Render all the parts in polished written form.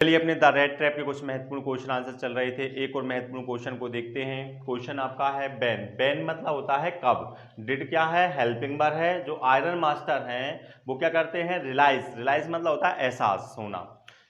चलिए अपने the red trap के कुछ महत्वपूर्ण क्वेश्चन आंसर चल रहे थे। एक और महत्वपूर्ण क्वेश्चन को देखते हैं। क्वेश्चन आपका है बैन। बैन मतलब होता है कब। डिड क्या है, हेल्पिंग वर्ब है। जो आयरन मास्टर हैं वो क्या करते हैं, रियलाइज। रियलाइज मतलब होता है एहसास होना।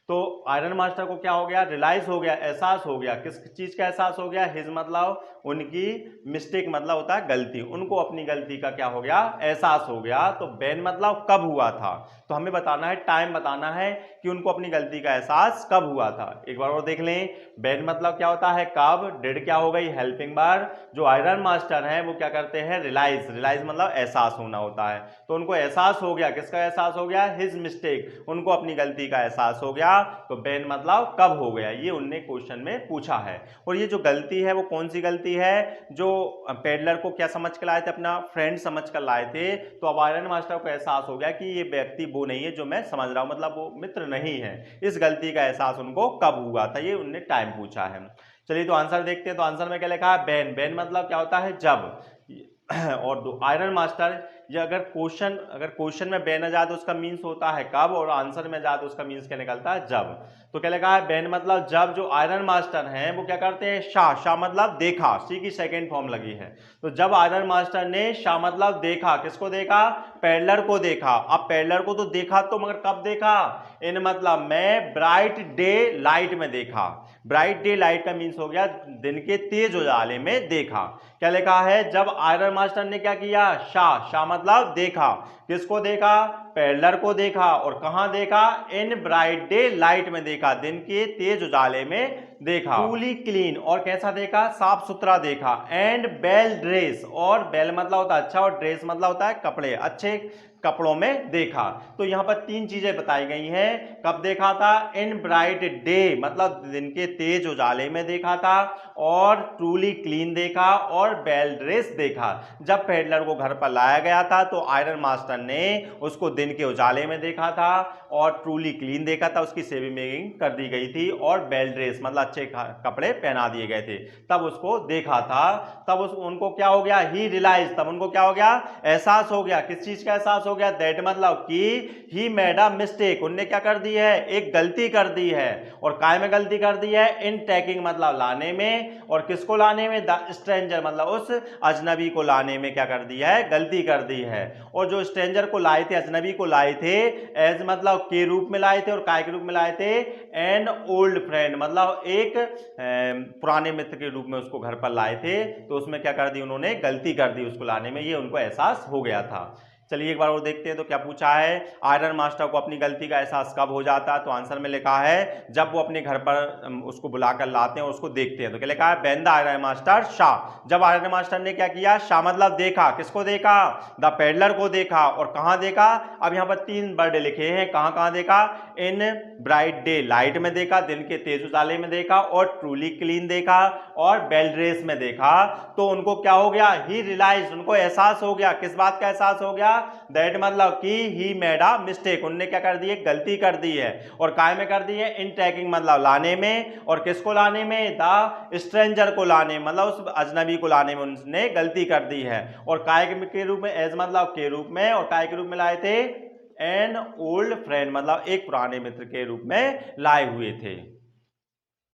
तो आयरन मास्टर को क्या हो गया, रियलाइज हो गया, एहसास हो गया। किस चीज का एहसास हो गया, हिज मतलब उनकी, मिस्टेक मतलब होता है गलती, उनको अपनी गलती का क्या हो गया, एहसास हो गया। तो बैन मतलब कब हुआ था, तो हमें बताना है, टाइम बताना है कि उनको अपनी गलती का एहसास कब हुआ था। एक बार और देख लें। बैन मतलब क्या होता है कब, डिड क्या हो गई, हेल्पिंग वर्ब। जो आयरन मास्टर हैं वो क्या करते हैं, रियलाइज। रियलाइज मतलब एहसास होना होता है। तो उनको एहसास हो गया, किसका एहसास हो गया, हिज मिस्टेक, उनको अपनी गलती का एहसास हो गया। तो बैन मतलब कब हो गया, ये उनने क्वेश्चन में पूछा है। और ये जो गलती है वो कौन सी गलती है, जो पेडलर को क्या समझ कर लाए थे, अपना फ्रेंड समझ कर लाए थे। तो अब आयरन मास्टर को एहसास हो गया कि ये व्यक्ति वो नहीं है जो मैं समझ रहा हूं, मतलब वो मित्र नहीं है। इस गलती का एहसास उनको कब हुआ था, ये उनने टाइम पूछा है। चलिए तो आंसर देखते हैं। तो आंसर में क्या लिखा है, बैन। बैन मतलब क्या होता है जब। और दो आयरन मास्टर, ये अगर क्वेश्चन में बैन आ जाए तो उसका मीन्स होता है कब, और आंसर में जाए तो उसका मीन्स क्या निकलता है, जब। तो क्या लिखा है, बैन मतलब जब जो आयरन मास्टर हैं वो क्या करते हैं, शाह। शाह मतलब देखा, सी की सेकेंड फॉर्म लगी है। तो जब आयरन मास्टर ने, शाह मतलब देखा, किसको देखा, पेडलर को देखा। अब पेडलर को तो देखा तो, मगर कब देखा, इन मतलब मैं ब्राइट डे लाइट में देखा। ब्राइट डे लाइट का मीन्स हो गया दिन के तेज उजाले में देखा। क्या लिखा है, जब आयरन मास्टर ने क्या किया, शाह। शाह मतलब देखा, किसको देखा, पेडलर को देखा। और कहां देखा, इन ब्राइट डे लाइट में देखा, दिन के तेज उजाले में देखा। ट्रूली क्लीन, और कैसा देखा, साफ सुथरा देखा। एंड बेल ड्रेस, और बेल मतलब होता है अच्छा, और ड्रेस मतलब होता है कपड़े, अच्छे कपड़ों में देखा। तो यहां पर तीन चीजें बताई गई हैं। कब देखा था, इन ब्राइट डे मतलब दिन के तेज उजाले में देखा था, और ट्रूली क्लीन देखा, और बेल ड्रेस देखा। जब पेडलर को घर पर लाया गया था तो आयरन मास्टर ने उसको दिन के उजाले में देखा था, और ट्रूली क्लीन देखा था, उसकी सेविंग कर दी गई थी, और बेल ड्रेस मतलब अच्छे कपड़े पहना दिए गए थे, तब उसको देखा था। तब उनको क्या हो गया, ही रियलाइज, तब उनको क्या हो गया, एहसास हो गया। किस चीज का एहसास हो गया, दैट मतलब कि ही मेड अ मिस्टेक, उनने क्या कर दी है, एक गलती कर दी है। और काय में गलती कर दी है, इन टैकिंग मतलब लाने में, और किसको लाने में, द स्ट्रेंजर मतलब उस अजनबी को लाने में क्या कर दिया है, गलती कर दी है। और जो स्ट्रेंजर को लाए थे, अजनबी को लाए थे, एज मतलब के रूप में लाए थे, और काय के रूप में लाए थे, एन ओल्ड फ्रेंड मतलब एक पुराने मित्र के रूप में उसको घर पर लाए थे। तो उसमें क्या कर दी उन्होंने, गलती कर दी उसको लाने में, ये उनको एहसास हो गया था। चलिए एक बार और देखते हैं तो क्या पूछा है, आयरन मास्टर को अपनी गलती का एहसास कब हो जाता है। तो आंसर में लिखा है जब वो अपने घर पर उसको बुलाकर लाते हैं और उसको देखते हैं। तो क्या लिखा है, when the iron master Shah, जब आयरन मास्टर ने क्या किया, शाह मतलब देखा, किसको देखा, द पेडलर को देखा। और कहां देखा, अब यहां पर तीन वर्ड लिखे हैं, कहां कहां देखा, इन ब्राइट डे लाइट में देखा, दिन के तेज उजाले में देखा, और ट्रूली क्लीन देखा, और बेल ड्रेस में देखा। तो उनको क्या हो गया, ही रियलाइज, उनको एहसास हो गया। किस बात का एहसास हो गया, दैट मतलब कि ही मेड अ मिस्टेक, उनने क्या कर दी है, गलती कर दी है। और काय में कर दी है, इन टैकिंग मतलब लाने में, और किसको लाने में, द स्ट्रेंजर को लाने मतलब उस अजनबी को लाने में उन्होंने गलती कर दी है। और काय के रूप में, एज मतलब के रूप में, और काय के रूप में लाए थे एन ओल्ड फ्रेंड मतलब एक पुराने मित्र के रूप में लाए हुए थे।